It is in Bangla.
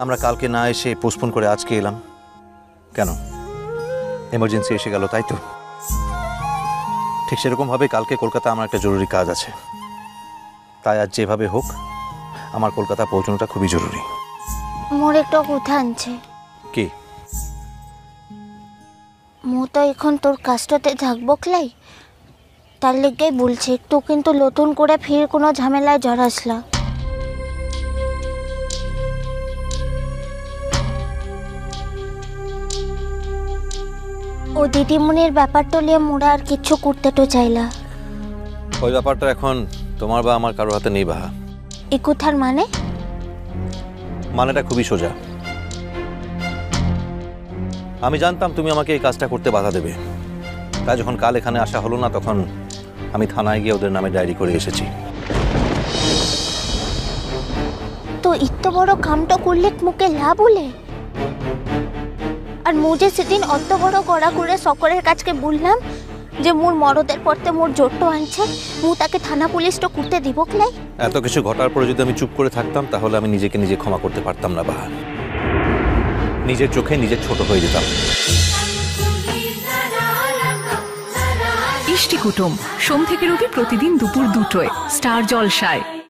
আমরা কালকে না এসে পোস্টপোন করে আজকে এলাম কেন? এমার্জেন্সি এসে গেল তাই তো? ঠিক সেরকম ভাবে কালকে কলকাতা আমার একটা জরুরি কাজ আছে, তাই আজ যেভাবে হোক আমার কলকাতা পৌঁছানোটা খুবই জরুরি। মোর একটা কথা আনছে কি? মো তো এখন তোর কাজটাতে থাকবো ক্লাই, তার লেগেই বলছে একটু কিন্তু নতুন করে ফির কোনো ঝামেলায় জড়াসলা। ও দিদিমণির ব্যাপারটা নিয়ে মোরা আর কিচ্ছু করতে তো চাইলা। ওই ব্যাপারটা এখন তোমার বা আমার কারোর হাতে নেই বাহা। এই কথার মানেটা খুবই সোজা। আমি জানতাম তুমি আমাকে এই কাজটা করতে বাধা দেবে, তাই যখন কাল এখানে আসা হলো না তখন আমি থানায় গিয়ে ওদের নামে ডায়েরি করে এসেছি। তো এত বড় কামটা করলে মুখে লাভ হলে? আর মুঝে সেদিন অত বড় গড়া করে সকলের কাছকে বললাম যে মোর মরদের পড়তে মোর জোট্ট আনছে, মু তাকে থানা পুলিশটা করতে দিব ক্লাই। এত কিছু ঘটার পরে যদি আমি চুপ করে থাকতাম তাহলে আমি নিজেকে নিজে ক্ষমা করতে পারতাম না বাহা। নিজের চোখে নিজে ছোট হয়ে যেতাম। ইষ্টি কুটুম সোম থেকে রবি প্রতিদিন দুপুর 2টায় স্টার জলসায়।